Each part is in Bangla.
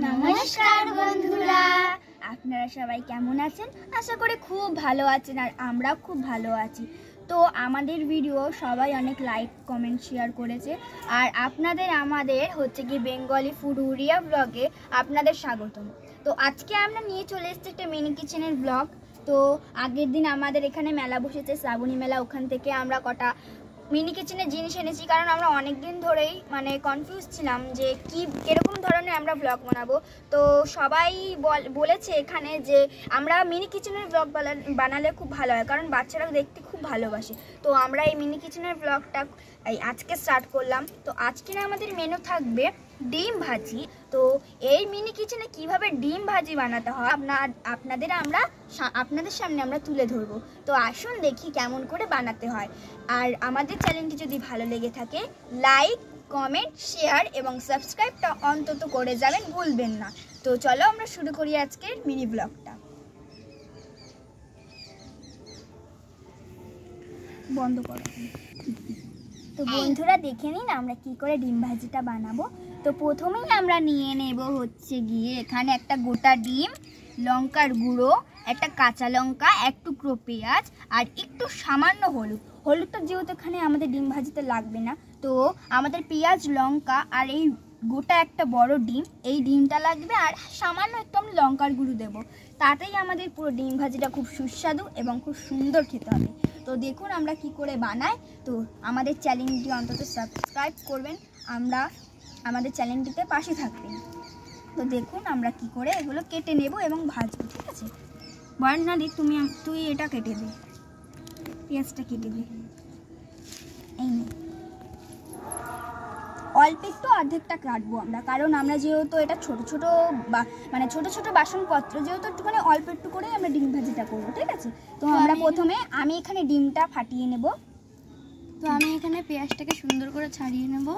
নমস্কার বন্ধুরা, আপনারা সবাই কেমন আছেন? আশা করি খুব ভালো আছেন আর আমরাও খুব ভালো আছি। তো আমাদের ভিডিও সবাই অনেক লাইক কমেন্ট শেয়ার করেছে আর আপনাদের আমাদের হচ্ছে কি বেঙ্গলি ফুড উড়িয়া ব্লগে আপনাদের স্বাগতম। তো আজকে আমরা নিয়ে চলে এসেছি একটা মিনি কিচেনের ব্লগ। তো আগের দিন আমাদের এখানে মেলা বসেছে, শ্রাবণী মেলা, ওখান থেকে আমরা কটা মিনি কিচেনের জিনিস এনেছি, কারণ আমরা অনেক দিন ধরেই কনফিউজ ছিলাম যে কিরকম ধরনের আমরা ব্লগ বানাবো। তো সবাই বলেছে এখানে যে আমরা মিনি কিচেনের ব্লগ বানালে খুব ভালো হয়, কারণ বাচ্চারা দেখতে খুব ভালোবাসে। তো আমরা এই মিনি কিচেনের ব্লগটা আজকে স্টার্ট করলাম। তো আজকে আমাদের মেনু থাকবে ডিম ভাজি। তো এই মিনি কিচেনে কিভাবে ডিম ভাজি বানাতে হয় আপনাদের সামনে আমরা তুলে ধরবো। তো আসুন দেখি কেমন করে বানাতে হয়। আর আমাদের চ্যানেলটি যদি ভালো লেগে থাকে লাইক কমেন্ট শেয়ার এবং সাবস্ক্রাইবটা অন্তত করে যাবেন, ভুলবেন না। তো চলো আমরা শুরু করি আজকের মিনি ব্লগটা। বন্ধ করো। তো বন্ধুরা দেখে নিন আমরা কি করে ডিম ভাজিটা বানাবো। তো প্রথমেই আমরা নিয়ে নেব হচ্ছে গিয়ে এখানে একটা গোটা ডিম, লঙ্কার গুঁড়ো, একটা কাঁচা লঙ্কা, এক টুকরো পেঁয়াজ আর একটু সামান্য হলুদটা যেহেতু এখানে আমাদের ডিম ভাজিতে লাগবে না, তো আমাদের পেঁয়াজ লঙ্কা আর এই গোটা একটা বড় ডিম, এই ডিমটা লাগবে আর সামান্য একটু আমি লঙ্কার গুঁড়ো দেবো। তাতেই আমাদের পুরো ডিম ভাজিটা খুব সুস্বাদু এবং খুব সুন্দর খেতে হবে। তো দেখুন আমরা কি করে বানাই। তো আমাদের চ্যানেলটি অন্তত সাবস্ক্রাইব করবেন, আমাদের চ্যানেলটিতে পাশে থাকবেন। তো দেখুন আমরা কি করে এগুলো কেটে নেব এবং ভাজবো, ঠিক আছে? বর্ণালী তুই এটা কেটে দে, পেঁয়াজটা কেটে দে। এই নে, অল্প একটু অর্ধেকটা কাটবো আমরা, কারণ আমরা যেহেতু এটা ছোট ছোট বাসনপত্র, যেহেতু একটুখানি অল্প একটু করে আমরা ডিম ভাজিটা করবো, ঠিক আছে? তো আমরা প্রথমে আমি এখানে ডিমটা ফাটিয়ে নেব। তো আমি এখানে পেঁয়াজটাকে সুন্দর করে ছাড়িয়ে নেব।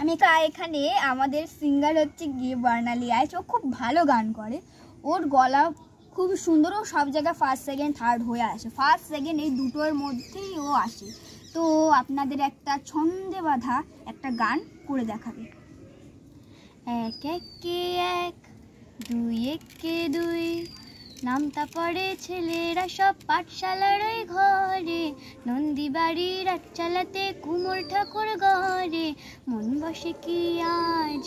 আমি এখানে আমাদের সিঙ্গার হচ্ছে গিয়ে বর্ণালী আইচ, ও খুব ভালো গান করে, ওর গলা খুব সুন্দর, ও সব জায়গায় ফার্স্ট সেকেন্ড থার্ড হয়ে আসে, ফার্স্ট সেকেন্ড এই দুটোর মধ্যেই ও আসে। তো আপনাদের একটা ছন্দে বাঁধা একটা গান করে দেখাবে। এক একে এক, দুই একে দুই, নামতা পড়ে ছেলেরা সব পাঠশালার ওই ঘরে, নন্দী বাড়ির রাত চালাতে কুমোর ঠাকুর ঘরে, মন বসে কি আজ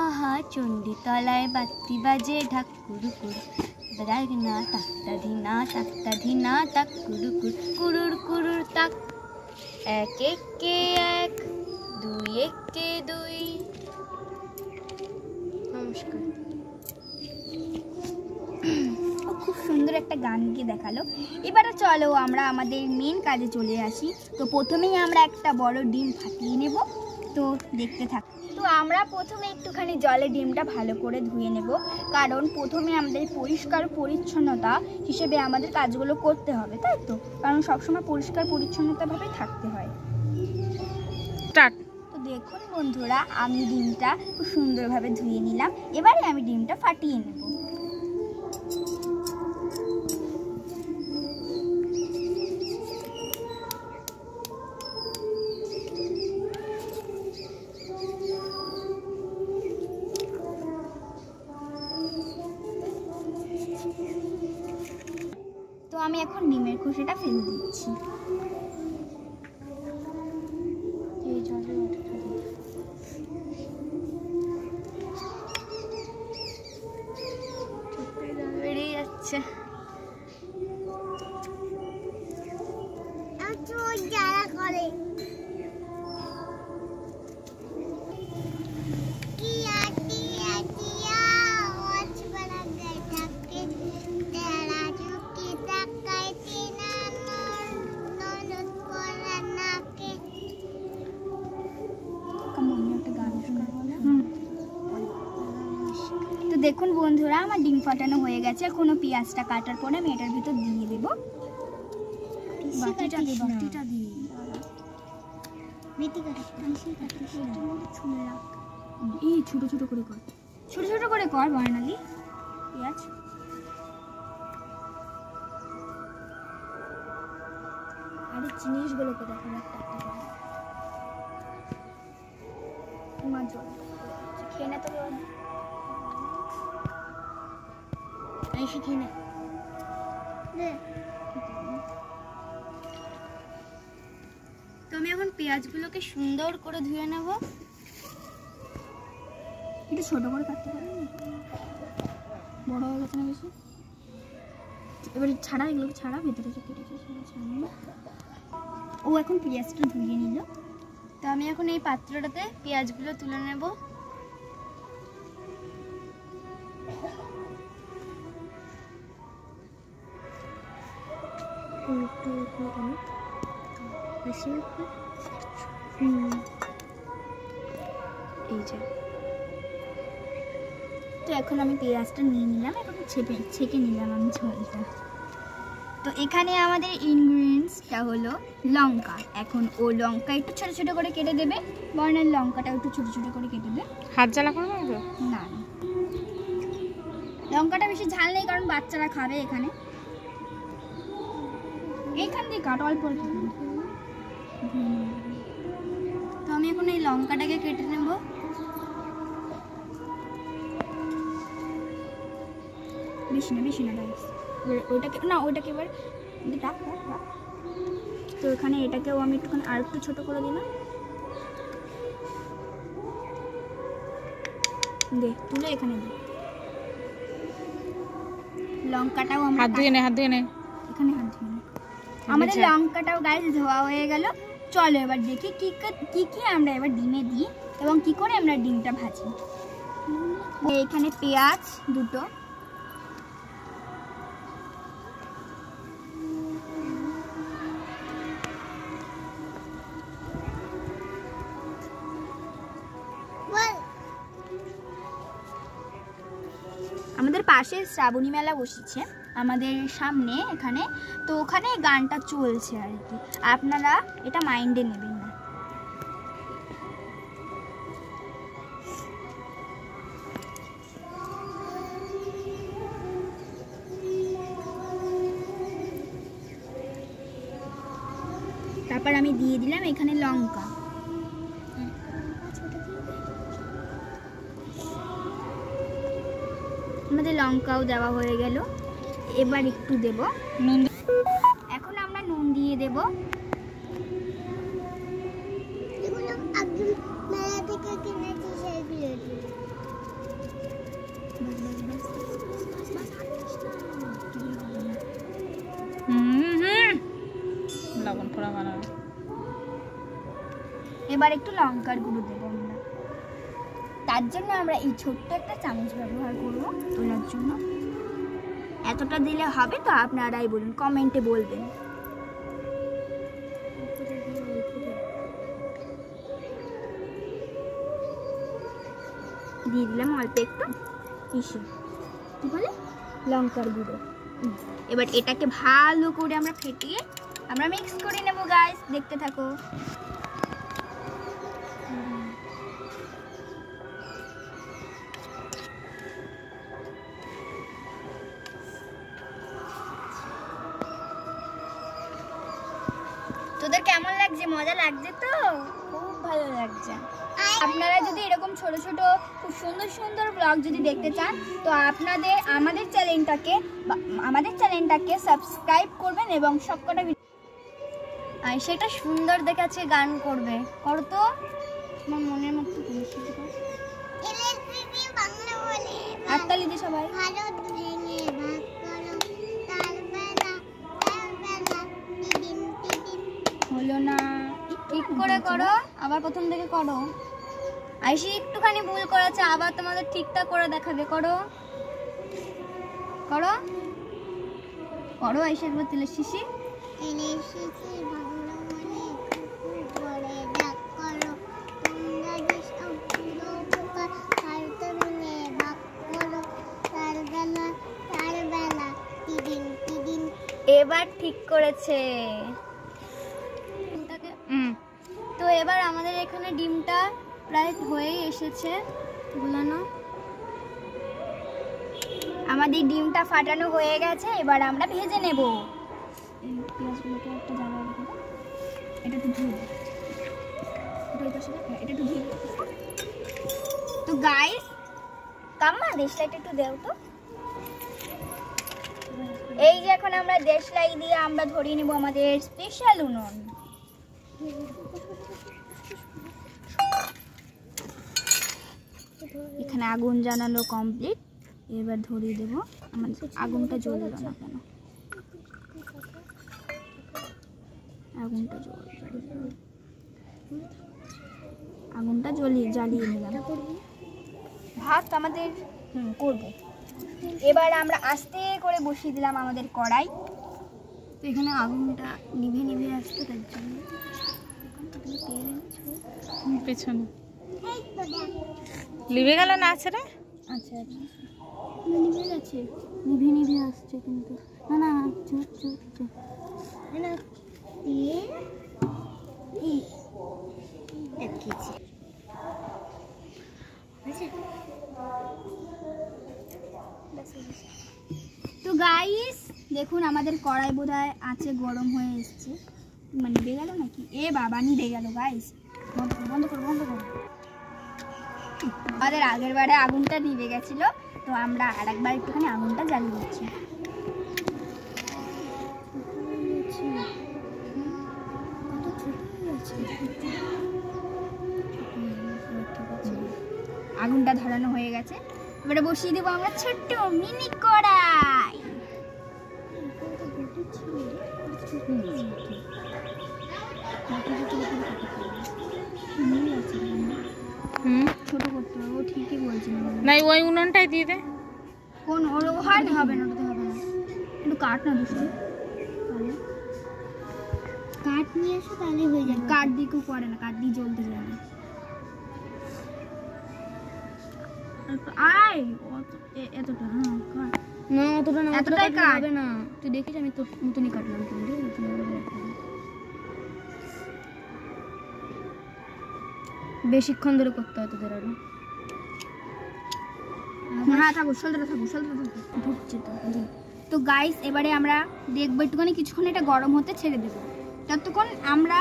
আহা চণ্ডীতলায় বাতি বাজে ঢাক কুরুকুর, না তাক্তা ধিনা তাক কুরুকুর, কুরুর কুরুর তাক। এক একে এক, দুই একে দুই। নমস্কার। খুব সুন্দর একটা গান গিয়ে দেখালো। এবারে চলো আমরা আমাদের মেন কাজে চলে আসি। তো প্রথমেই আমরা একটা বড় ডিম ফাটিয়ে নেব। তো দেখতে থাক। তো আমরা প্রথমে একটুখানি জলে ডিমটা ভালো করে ধুয়ে নেব, কারণ প্রথমে আমাদের পরিষ্কার পরিচ্ছন্নতা হিসেবে আমাদের কাজগুলো করতে হবে, তাই তো? কারণ সবসময় পরিষ্কার পরিচ্ছন্নতাভাবে থাকতে হয়। স্টার্ট। তো দেখুন বন্ধুরা, আমি ডিমটা খুব সুন্দরভাবে ধুয়ে নিলাম। এবারে আমি ডিমটা ফাটিয়ে নেব। তো আমি এখন ডিমের খোসাটা ফেলে দিচ্ছি। বেরিয়ে যাচ্ছে। দেখুন বন্ধুরা, আমার ডিম ফাটানো হয়ে গেছে। কোনো পেঁয়াজটা কাটার পরে আমি এটার ভিতর দিয়ে দেবো। এই ছোট ছোট করে কর বর্ণালী পেঁয়াজ। আর এই জিনিসগুলোকে দেখো একটা একটা করে। জল খেয়ে নে তো এসে খেয়ে নে। তো আমি এখন পেঁয়াজগুলোকে সুন্দর করে ধুয়ে নেব। একটু ছোট করে কাটতে পারি, বড় হয়ে গেছে না বেশি। এবারে ছাড়া, এগুলোকে ছাড়া, ভেতরে যে কেটেছে সেগুলো ছাড়ানো। ও এখন পেঁয়াজটা ধুয়ে নিল। তো আমি এখন এই পাত্রটাতে পেঁয়াজগুলো তুলে নেব। এই যে, তো এখন আমি পেঁয়াজটা নিয়ে নিলাম, এখন ছেঁকে নিলাম আমি ঝোলটা। তো এখানে আমাদের ইনগ্রিডিয়েন্টসটা হলো লঙ্কা। এখন ও লঙ্কা একটু ছোট ছোট করে কেটে দেবে, বর্ণের লঙ্কাটা একটু ছোট ছোট করে কেটে দেবে। হাত জ্বালা করবে না, লঙ্কাটা বেশি ঝাল নেই কারণ বাচ্চারা খাবে। এখানে এইখান দিয়ে কাট, অল্প অল্প। তো আমি এখন এই লঙ্কাটাকে কেটে নেব। বেশি না গাইস, ওইটাকে না, ওইটাকে এবার রাখ। তো এখানে এটাকেও আমি একটুখানি আর একটু ছোট করে দিলাম। দে তুলে এখানে দে। লঙ্কাটাও আমরা হাত ধুয়ে নে এখানে হাত ধুয়ে নে। আমাদের লঙ্কাটাও গাইস ধোয়া হয়ে গেল। চলো এবার দেখি কি আমরা এবার ডিমে দিই এবং কি করে আমরা ডিমটা ভাজি। এখানে পেঁয়াজ দুটো, আমাদের পাশে শ্রাবণী মেলা বসেছে আমাদের সামনে এখানে, তো ওখানে গানটা চলছে আর কি, আপনারা এটা মাইন্ডে নেবেন না। তারপর আমি দিয়ে দিলাম এখানে লঙ্কা। আমাদের লঙ্কাও দেওয়া হয়ে গেল। এবার একটু দেব নুন। এখন আমরা নুন দিয়ে দেব। লবণ পোড়া বানাবো। এবার একটু লঙ্কার গুঁড়ো দেবো আমরা। তার জন্য আমরা এই ছোট্ট একটা চামচ ব্যবহার করব তোলার জন্য। এতটা দিলে হবে তো আপনারাই বলুন, কমেন্টে বলবেন। দিয়ে দিলাম অল্প একটু কি বলে লঙ্কার গুঁড়ো। এবার এটাকে ভালো করে আমরা ফেটিয়ে আমরা মিক্স করে নেব গাইস, দেখতে থাকো। তোদের কেমন লাগছে? মজা লাগছে তো? খুব ভালো লাগছে। আপনারা যদি এরকম ছোট ছোট খুব সুন্দর সুন্দর ব্লগ যদি দেখতে চান তো আপনাদের আমাদের চ্যানেলটাকে সাবস্ক্রাইব করবেন এবং সবকটা আর সেটা সুন্দর দেখাচ্ছে গান করবে। করো তো, আমার মনের মতো হাততালি দিয়ে সবাই। হলো না, ঠিক করে করো, আবার প্রথম থেকে করো। আইসি একটুখানি ভুল করেছে, আবার তোমাদের ঠিকঠাক করে দেখাবে। করো করো করো আইসি একবার তেলের শিশি। এবার ঠিক করেছে। তো এবার আমাদের এখানে ডিমটা প্রায় হয়ে এসেছে গুলানো। আমাদের ডিমটা ফাটানো হয়ে গেছে, এবার আমরা ভেজে নেব। পেঁয়াজগুলোকে একটা জায়গায় রেখে দাও, এটা একটু ধুয়ে দাও, এটা একটু ধুয়ে। তো গাইস কাম্মা দেশলাইটা একটু দেও তো। এই যে এখন আমরা দেশলাই দিয়ে আমরা ধরিয়ে নেব আমাদের স্পেশাল উনুন। এখানে আগুন জ্বালানো কমপ্লিট, এবার ধরিয়ে দেবো। আমাদের আগুনটা জ্বললো না কেন, আগুনটা জ্বালিয়ে নিলাম। ভাত আমাদের করবো। এবার আমরা আস্তে করে বসিয়ে দিলাম আমাদের কড়াই। তো এখানে আগুনটা নিভে আসতো, তার জন্য পেছনে লিভে গেল না আছে রে। আচ্ছা নিভে গেছে, নিভে আসছে কিন্তু না চুপ তো গাইস দেখুন আমাদের কড়াই বোধহয় আছে গরম হয়ে এসছে। মানে নিভে গেল নাকি? এ বাবা নিভে গেল গাইস, বন্ধ করো। আমাদের আগের বারে আগুনটা নিভে গেছিল, তো আমরা আরেকবার একটুখানি আগুনটা জ্বালিয়ে দিচ্ছি। আগুনটা ধরানো হয়ে গেছে, এবারে বসিয়ে দেবো আমরা ছোট্ট মিনি কড়াই। ছোট করতে হবে, ও ঠিকই বলছে না ওই উনুনটাই দিয়ে দে। কোন ওর হয় না, হবে না, ওটাতে হবে না। একটু কাঠ না দুষ্টু, কাঠ নিয়ে এসো তাহলে হয়ে যাবে। কাঠ দিয়ে কেউ করে না, কাঠ দিয়ে জ্বলতে যায় না। আয় এতটা না, অতটা না, এতটাই কাটবে না। তুই দেখিস আমি তো মতনই কাটলাম। বেশিক্ষণ ধরে করতে হয় তোদের আরো। হ্যাঁ থাকো, সলতে থাকো ঢুকছে তো গাইস এবারে আমরা দেখবো একটুখানি কিছুক্ষণ এটা গরম হতে ছেড়ে দেবো। ততক্ষণ আমরা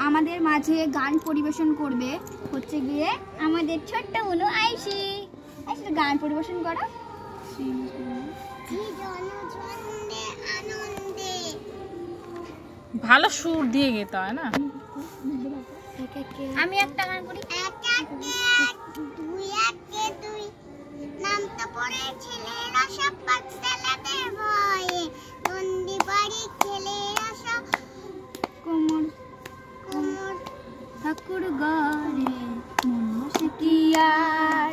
আমাদের মাঝে গান পরিবেশন করবে হচ্ছে গিয়ে আমাদের ছোট্ট অনু আইসি। গান পরিবেশন করো। ভালো সুর দিয়ে গেতে হয় না। আমি একটা গান করি। নামটা পড়ে ছেলেরা সব পাঠশালাদের ভয়ে, নন্দী বাড়ি ছেলেরা সব কোমর ঠাকুর ঘরে মন বসে কি আর,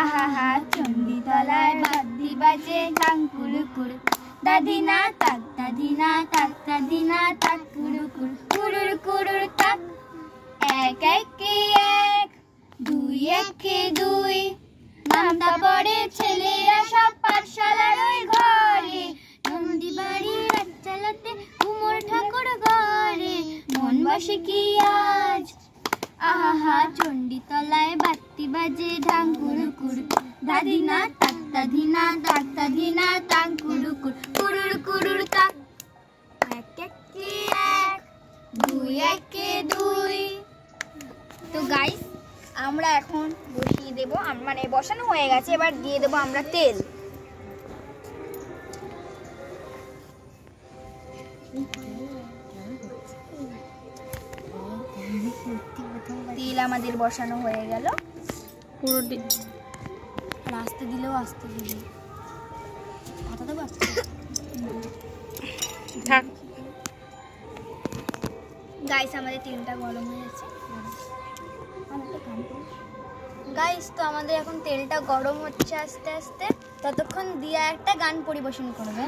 আহা চণ্ডীতলায় বাদ্যি বাজে ঢাং কুড়ুকুড়, দাদিনা তাক দাদিনা তাক কুড়ুকুড় কুড়ুর তাক, এক একে এক, দুই একে দুই, নামটা পড়ে ছেলেরা সব পাঠশালার ওই ঘরে, নন্দী বাড়ির রাতচালাতে কুমোর ঠাকুর ঘরে মন বসে কি আজ, আহা চণ্ডীতলায় বাদ্যি বাজে ঢাং কুড়ুকুড়, দাদিনা তাক দাদিনা তাক কুড়ুর তাক, এক একে এক, দুই একে দুই। তো গাইস আমরা এখন বসিয়ে দেবো, মানে বসানো হয়ে গেছে, এবার দিয়ে দেবো আমরা তেল। তেল আমাদের বসানো হয়ে গেল পুরো আস্তে দিলেও আস্তে দিলে কথা দেবো আস্তে থাক। গাইস আমাদের তেলটা গরম হয়ে যাচ্ছে গাইস। তো আমাদের এখন তেলটা গরম হচ্ছে আস্তে আস্তে, ততক্ষণ দিয়া একটা গান পরিবেশন করবে।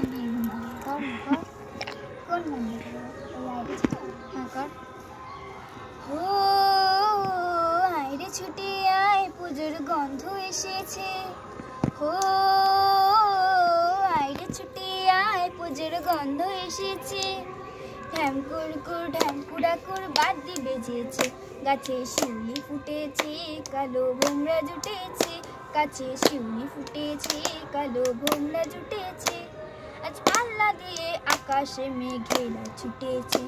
ও আইরে ছুটে আয় পুজোর গন্ধ এসেছে, ও আইরে ছুটে আয় পুজোর গন্ধ এসেছে, ঢ্যামকুড়াকুর বাদ্যি বেজেছে, গাছে শিউলি ফুটেছে কালো ভোমরা জুটেছে, গাছে শিউলি ফুটেছে কালো ভোমরা জুটেছে, আজ পাল্লা দিয়ে আকাশে মেঘেরা ছুটেছে,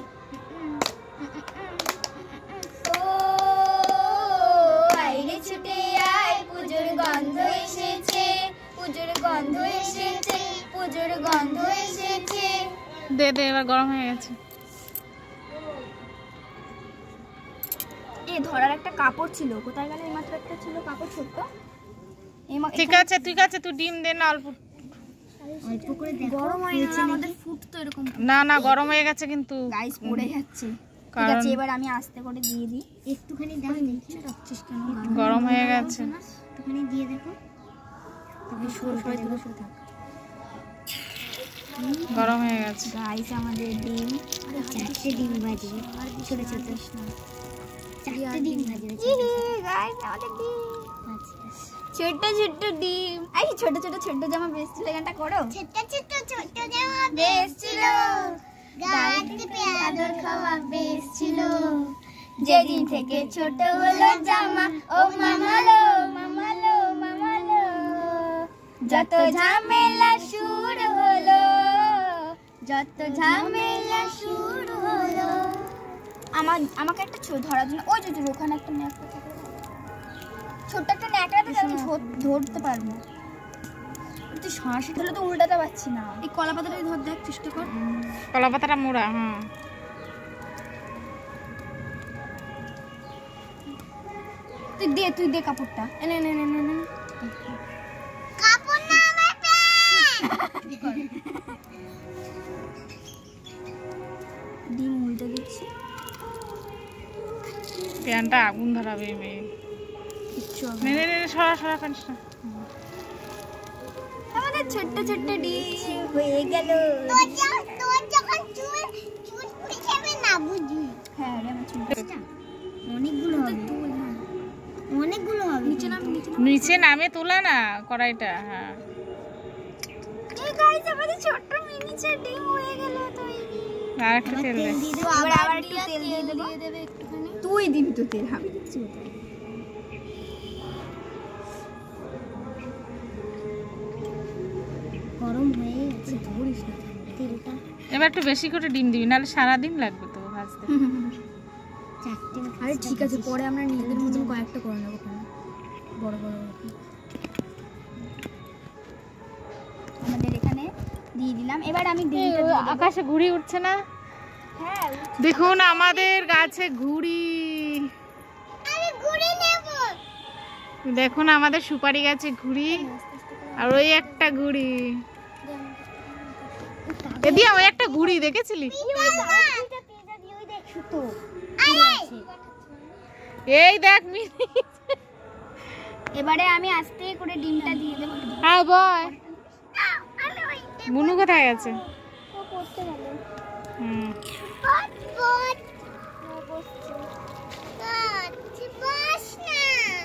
ও আইরে ছুটে আয় পুজোর গরম হয়ে গেছে। এ ধরার একটা কাপড় ছিল, কোথায় গেল? এই মাত্র একটা ছিল কাপড় ছোট্ট। ঠিক আছে তুই ডিম দে না অল্প অল্প করে দেখো। গরম হয়ে গেছে আমাদের ফুট তো এরকম। না গরম হয়ে গেছে কিন্তু গাইস পড়ে যাচ্ছে। ঠিক আছে এবার আমি আস্তে করে দিয়ে দিই। একটুখানি দাও, দেখছি রাখছিস কেন? গরম হয়ে গেছে, একটুখানি দিয়ে দেখো। তবে সরে থাক। গরম হয়ে গেছে গাইস আমাদের ডিম, চারটে ডিম ভাজবে ছোট ছোট। চারটে ডিম ভাজবে গাইস আমাদের ডিম, ছোট ছোট ডিম। এই ছোট ছোট জামা বেশ ছিল, গানটা করো। ছোট জামা বেশ ছিল, গাইতে পে আদর খাওয়া বেশ ছিল, যেদিন থেকে ছোট হলো জামা ও মামালো মামালো মামালো, যত ঝামেলা শুরু হলো, যত ঝামেলা শুরু হলো। আমাকে একটা ধরার জন্য ওই যে ওখানে একটা ন্যাকড়া থাকে, ছোট্ট একটা ন্যাকড়াতে আমি ধরতে পারবো। তুই শ্বাস হলে তো উল্টাতে পারছি না। এই কলা পাতাটা ধর, দেখ চেষ্টা কর। কলা পাতাটা মোড়া। হ্যাঁ তুই দে কাপড়টা। নে কাপড় না ডিম উল্টে দিচ্ছি। প্যানটা আগুন ধরাবে মেয়ে। সরা ফেলিস না। আমাদের ছোট্ট ডিম হয়ে গেল। তোর যখন চুল পুড়ে যাবে না বুঝি। হ্যাঁ রে আমার চুল অনেকগুলো হবে, অনেকগুলো হবে। নিচে নামে তোলা না কড়াইটা। হ্যাঁ এই গাইস আমাদের ছোট্ট মিনি ডিম হয়ে গেল। তো আর একটু তেল দে। আবার একটু তেল দিয়ে দেবে একটুখানি। তুই দিবি তো তেল, আমি কিছু গরম হয়ে গেছে, ধরিস না তেলটা। এবার একটু বেশি করে ডিম দিবি, নাহলে সারাদিন লাগবে তো ভাজতে। চারটে। আরে ঠিক আছে, পরে আমরা নিজেদের মতন কয়েকটা করে নেবো, বড় আমাদের এখানে দিয়ে দিলাম। এবার আমি আকাশে ঘুড়ি উঠছে না? হ্যাঁ দেখুন আমাদের গাছে ঘুড়ি। দেখুন আমাদের সুপারি গাছে ঘুড়ি, আর ওই একটা ঘুড়ি। এদিকে ওই একটা ঘুড়ি দেখেছিলি? এই দেখ মিনি। এবারে আমি আস্তে করে ডিমটা দিয়ে দেবো। হ্যাঁ বয়। বুনু কোথায় গেছে?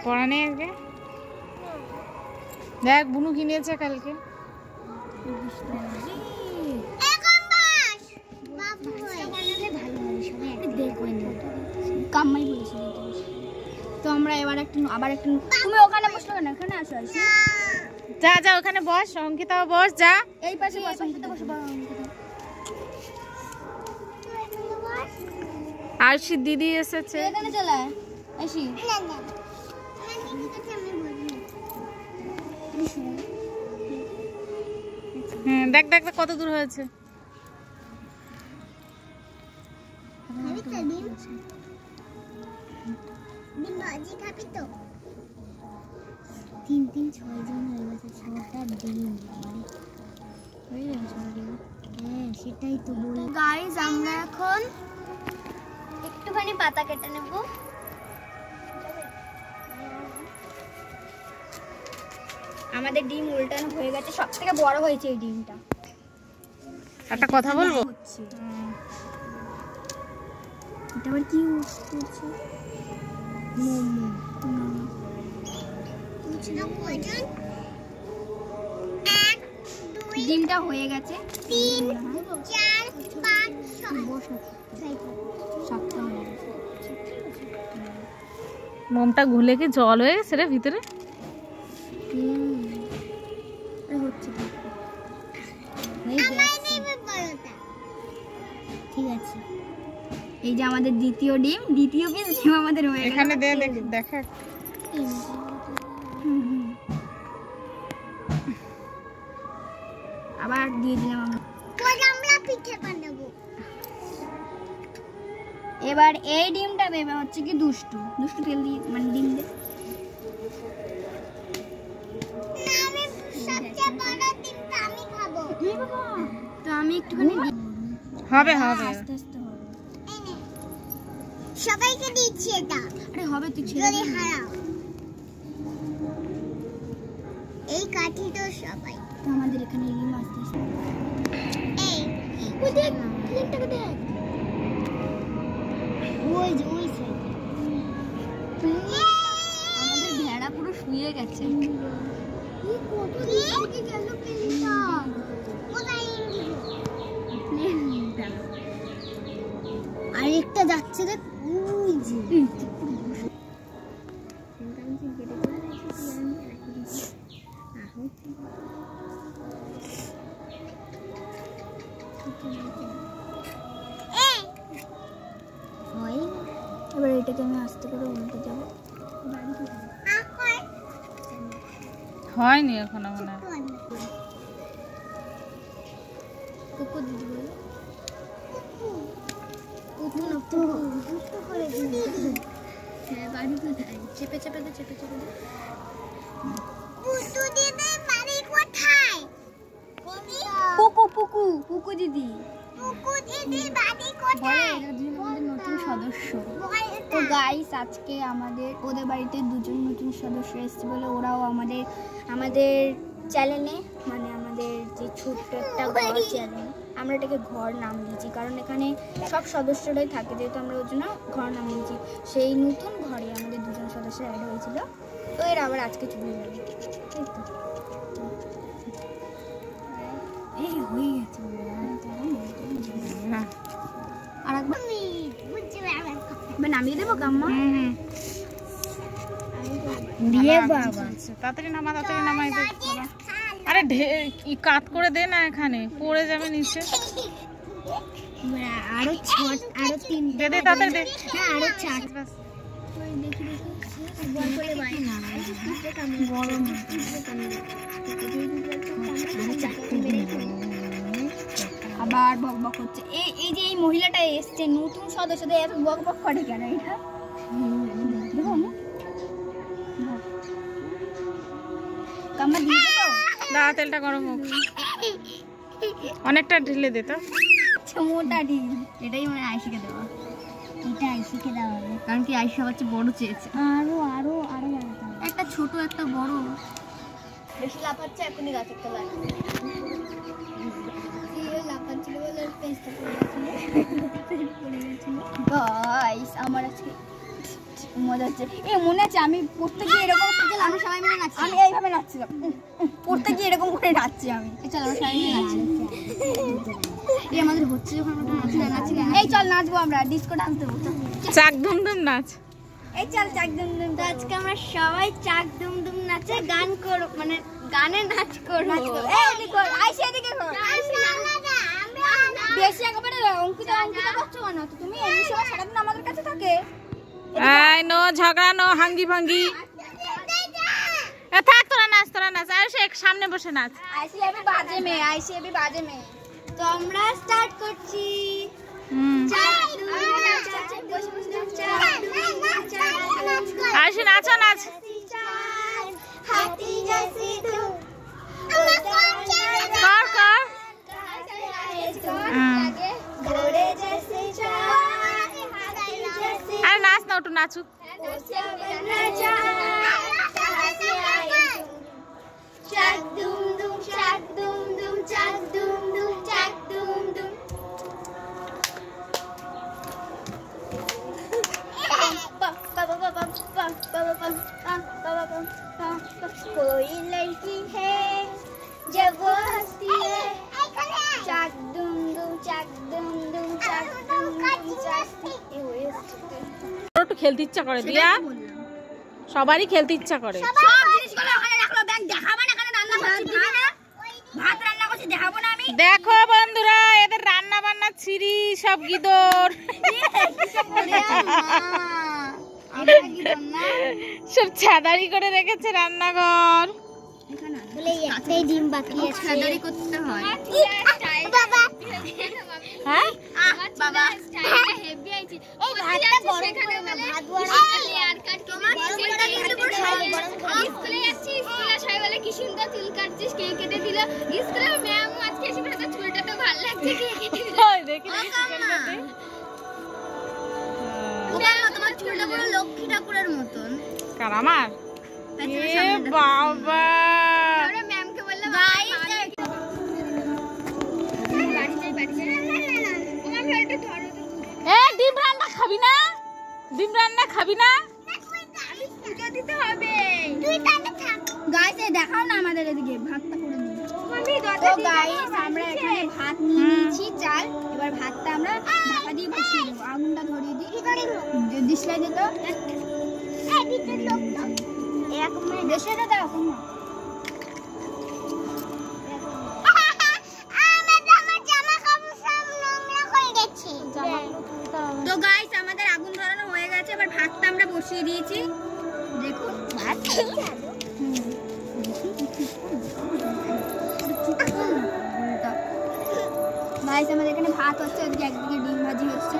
পড়া নেই আজকে। দেখ বুনু কিনেছে কালকে। কাম্মাই বলেছিল তো। আমরা এবার আবার একটু। তুমি ওখানে বসলো কেন? এখানে আসো। যা ওখানে বস, অঙ্কিতা বস, যা এই পাশে বস। অঙ্কিতা বসো। আরশি দিদি এসেছে। এখানে চলে আয়। আসি। দেখ কত দূর হয়েছে। তিন 6 জন হয়ে গেছে, 6টা ডিম। হ্যাঁ সেটাই তো বলি। গাইস আমরা এখন একটুখানি পাতা কেটে নেব। আমাদের ডিম উল্টানো হয়ে গেছে, সব থেকে বড় হয়েছে এই ডিমটা। একটা কথা বলবো? এটা আবার কি করছে? মোমো। ডিমটা হয়ে গেছে। 3 4 5 6 হয়ে গেছে। মোমটা ঘুলে কি জল হয়ে গেছে রে ভিতরে? হচ্ছে ঠিক আছে। এই যে আমাদের দ্বিতীয় পিস ডিম আমাদের হয়ে গেছে। এখানে দে দেখ। আবার দিয়ে দিলাম আমরা। পিঠে বানাবো। এবার এই ডিমটা দেবে হচ্ছে কি দুষ্টু দুষ্টু তেল দিয়ে মানে ডিম দিয়ে তো আমি একটুখানি হবে হবে আস্তে আস্তে হবে সবাইকে দিচ্ছি এটা। আরে হবে তুই ছেড়ে দে হারাও এই কাঠি তো সবাই। তো আমাদের এখানে ডিম আস্তে আস্তে এই ওই দেখ প্লেটটাকে দেখ ওই যে ওই সাইডে আমাদের ভেড়া পুরো শুয়ে গেছে এই কত দিকে গেল প্লেটটা কোথায় আরেকটা যাচ্ছে দেখ ওই যে এবার এটাকে আমি আস্তে করে উল্টে যাবো হয়নি এখনো মনে হয়। কুকুর দিদি বলো হ্যাঁ বাড়ি কোথায় চেপে চেপে দে চেপে চেপে দে পুকু পুকু পুকু দিদি বলে এরা দুজন আমাদের নতুন সদস্য তো গাইস আজকে আমাদের ওদের বাড়িতে দুজন নতুন সদস্য এসেছে বলে ওরাও আমাদের চ্যানেলে মানে আমাদের যে ছোট্ট একটা ঘর চ্যানেল আমরা এটাকে ঘর নাম দিয়েছি কারণ এখানে সব সদস্যরাই থাকে যেহেতু আমরা ওর জন্য ঘর নাম দিয়েছি সেই নতুন ঘরে আমাদের দুজন সদস্য অ্যাড হয়েছিল তো এরা আবার আজকে চলে যাবে এই হয়ে গেছে না আর একবার নামিয়ে দেবো কাম্মা দিয়ে বাবা তাড়াতাড়ি নামাই দে আরে কাট করে দে না এখানে পড়ে যাবে নিচে আরো তিন দে দে তাড়াতাড়ি দে হ্যাঁ আরো চার বাস আবার বকবক হচ্ছে এই যে এই মহিলাটা এসছে নতুন সদস্যদের এত বকবক করে কেন এটা কাম্মা দিয়ে দেবো দাঁড়া তেলটা গরম হোক অনেকটা ঢেলে দে তো মোটা ডিম এটাই মানে আইসিকে দেওয়া এটা আইসিকে দেওয়া হবে কারণ কি আইসি হচ্ছে বড় চেয়েছে আরো আরো আরো বাড়াতে হবে। একটা ছোট একটা বড় বেশি লাফাচ্ছে এখনই গাছ একটা লাগবে লাফাচ্ছিল বলে পেস্টটা পড়ে গেছিল গাইস আমার আজকে মজা হচ্ছে মনে আছে আমি পড়তে গিয়ে এরকম আমরা সবাই মিলে নাচছি আমি এইভাবে নাচছিলাম পড়তে গিয়ে এরকম করে নাচছি আমি চল আমরা সবাই মিলে নাচছি এই আমাদের হচ্ছে যখন আমরা নাচছি এই চল নাচবো আমরা ডিস্কো ডান্স দেবো চাক ধুমধুম নাচ এই চল চাক দুমদুম তো আজকে আমরা সবাই চাক দুমদুম নাচে গান করব মানে গানে নাচ করব এই এদিকে কর আইসি এদিকে কর বেশি একেবারে অঙ্কিতা করছো না তো তুমি এমনি সময় সারাদিন আমাদের কাছে থাকে এই নো ঝগড়া নো হাঙ্গি ভাঙ্গি থাক তোরা নাচ আর সে সামনে বসে নাচ আইসি এবি বাজে মে তো আমরা স্টার্ট করছি আইসি নাচো নাচ কর কর আরে নাচ না ওটু নাচুক চাক দুম দুম চাক দুম দুম চাক দুম দুম চাক দুম দুম कोई लड़की है जब वो हंसती है चाक दुम दुम चाक दुम दुम चाक दुम दुम चाक একটু খেলতে ইচ্ছা করে দিয়া সবারই খেলতে ইচ্ছা করে সব জিনিসগুলো ওখানে রাখলো ব্যাগ দেখাবো না এখানে রান্না করছি ভাত রান্না করছি দেখাবো না আমি দেখো বন্ধুরা এদের রান্না বান্না ছিরি সব গিদর সব ছাদারি করে রেখেছে রান্নাঘর বলে একটাই ডিম বাকি আছে ছাদারি করতে হয় বাবা হ্যাঁ বাবা হেভি আইছে এই ভাতটা গরম করে না ভাত বড় লেয়ার কাট তোমার স্কুলে যাচ্ছি স্কুলে সবাই বলে কি সুন্দর চুল কাটছিস কে কেটে দিল স্কুলে ম্যাম আজকে এসে বলে চুলটা তো ভালো লাগছে কে কেটে দিল ওই দেখি চিকেন কাটে তোমার চুলটা পুরো লক্ষ্মী ঠাকুরের মতন কার আমার এ বাবা আমরা ম্যামকে বললাম গাইস বাড়ি যাই তোমার ফেলটা ধরো এ ডিম রান্না খাবি না ডিম রান্না খাবি না পূজা দিতে হবে তুই তাতে থাক গাইস এই দেখাও না আমাদের এদিকে ভাতটা করে নিই তো গাইস আমরা এখানে ভাত নিয়ে নিয়েছি চাল এবার ভাতটা আমরা ঢাকা দিয়ে বসিয়ে দেব আগুনটা ধরিয়ে দিই কি করে ডিসলাই দে তো এই ভিতর লোক দাও এরকম দেশেটা দাও কোন তো গাইস আমাদের আগুন ধরানো হয়ে গেছে এবার ভাতটা আমরা বসিয়ে দিয়েছি দেখুন ভাত গাইস আমাদের এখানে ভাত হচ্ছে ওদিকে একদিকে ডিম ভাজি হচ্ছে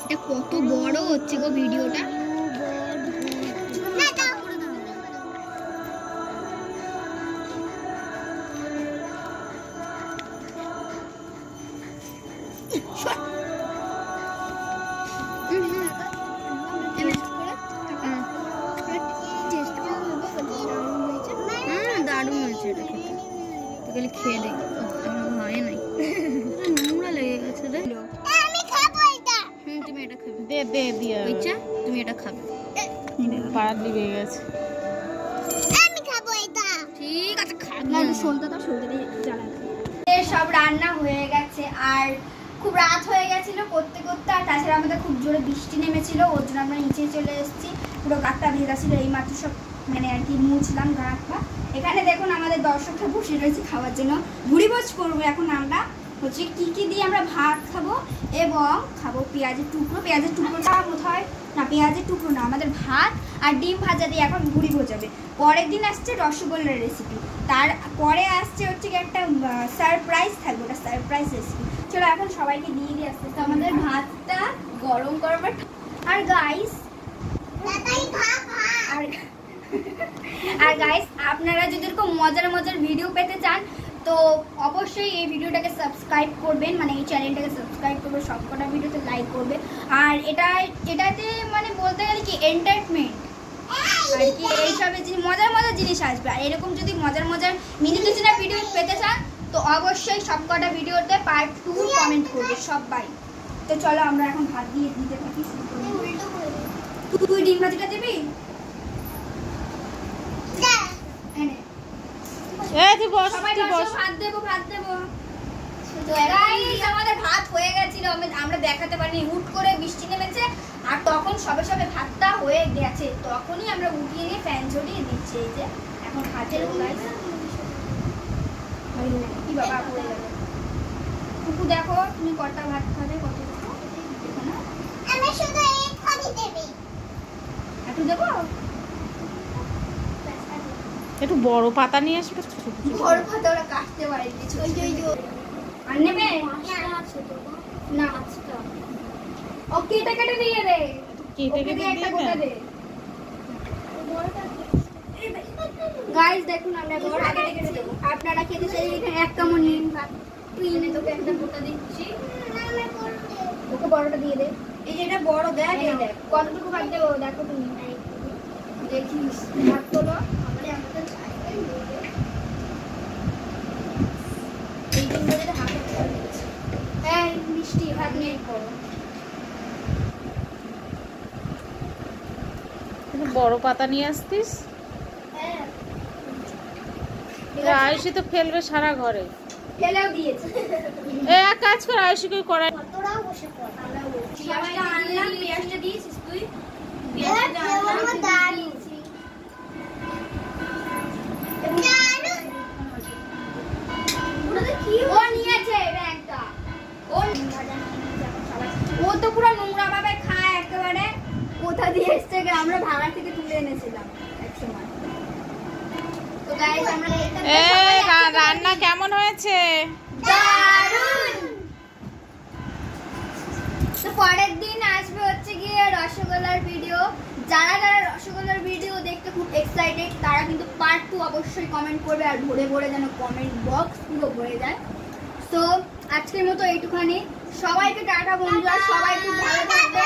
এটা কত বড় হচ্ছে গো ভিডিওটা দারুণ হয়েছে এটা খেতে খেয়ে দেখি হয় নাই নোংরা লেগে গেছে রে আমি খাবো এটা তুমি এটা খাবে দে দে দিয়া বুঝছা তুমি এটা খাবে পাড়া দিবে গেছে আমি খাবো এটা ঠিক আছে খাবো না সলতে দিয়ে জ্বালানো সব রান্না হয়ে গেছে আর খুব রাত হয়ে গেছিল করতে করতে আর তাছাড়া আমাদের খুব জোরে বৃষ্টি নেমেছিল ওর জন্য আমরা নিচে চলে এসেছি পুরো গাটটা ভেজা ছিল এই মাত্র সব মানে আর কি মুছলাম গাটটা এখানে দেখুন আমাদের দর্শকরা বসে রয়েছে খাওয়ার জন্য ভুড়িভোজ করবো এখন আমরা হচ্ছে কি দিয়ে আমরা ভাত খাবো এবং খাবো পেঁয়াজের টুকরোটা কোথায় না পেঁয়াজের টুকরো না আমাদের ভাত আর ডিম ভাজা দিয়ে এখন ভুড়িভোজ হবে পরের দিন আসছে রসগোল্লার রেসিপি তারপরে আসছে হচ্ছে কি একটা সারপ্রাইজ থাকবে ওটা সারপ্রাইজ রেসিপি চলো এখন সবাইকে দিয়ে দিয়ে আসতে আমাদের ভাতটা গরম গরম আর গাইস আর গাইস আপনারা যদি এরকম মজার ভিডিও পেতে চান তো অবশ্যই এই ভিডিওটাকে সাবস্ক্রাইব করবেন মানে এই চ্যানেলটাকে সাবস্ক্রাইব করবে সবকটা ভিডিওতে লাইক করবে আর এটাতে মানে বলতে গেলে কি এন্টারটেনমেন্ট আর কি এইসবের জিনিস মজার জিনিস আসবে আর এরকম যদি মজার মিনি কিচেনের ভিডিও পেতে চান তো অবশ্যই সবকটা ভিডিওতে পার্ট 2 কমেন্ট করবে সবাই তো চলো আমরা এখন ভাত দিয়ে দিতে থাকি তুই ডিম ভাজিটা দিবি ভাত দেবো তো আমাদের ভাত হয়ে গেছিল আমরা দেখাতে পারিনি হুট করে বৃষ্টি নেমেছে আর তখন সবে ভাতটা হয়ে গেছে তখনই আমরা উঠিয়ে নিয়ে ফ্যান ঝরিয়ে দিচ্ছি এই যে এখন ভাতের কি বাবা পড়ে গেল কুকু দেখো তুমি কটা ভাত খাবে কত দেখো না আমি শুধু এক খাবি দেবে একটু দেবো একটু বড় পাতা নিয়ে আসবে বড় পাতা ওরা কাটতে পারে কিছু আর নেবে না ও কেটে দিয়ে দে কেটে দিয়ে দে গাইস দেখুন আমরা বড়টা কেটে দেব আপনারা খেতে চাইলে এখানে এক কামড় নিন ভাত তুই এনে তোকে একটা গোটা দিচ্ছি ওকে বড়টা দিয়ে দে এই যে এটা বড় দেখ এই দেখ কতটুকু ভাত দেবো দেখো তুমি দেখিস ভাত তোলো আমাদের এই দিন ধরে হাতে এই মিষ্টি ভাত নিয়ে করো বড় পাতা নিয়ে আসতিস আয়ুষি তো ফেলবে সারা ঘরে ফেলেও দিয়েছে এক কাজ কর আয়ুষিকে করাই তোরাও বসে পড় পেঁয়াজটা আনলাম পেঁয়াজটা দিয়েছিস তুই পেঁয়াজটা আনলাম দাঁড়িয়েছি ও নিয়েছে ব্যাগটা ও তো পুরো নোংরা ভাবে খায় একেবারে কোথা দিয়ে এসছে আমরা ভাড়া থেকে তুলে এনেছিলাম এক সময় গাইস আমরা এ রান্না কেমন হয়েছে? দারুণ। তো পরের দিন আসবে হচ্ছে গিয়ে রসগোল্লার ভিডিও। যারা যারা রসগোল্লার ভিডিও দেখতে খুব এক্সাইটেড তারা কিন্তু পার্ট 2 অবশ্যই কমেন্ট করবে, আর ভরে ভরে যেন কমেন্ট বক্স পুরো ভরে যায়। তো আজকের মতো এইটুখানি, সবাইকে টাটা বন্ধুরা, সবাই খুব ভালো থাকবে।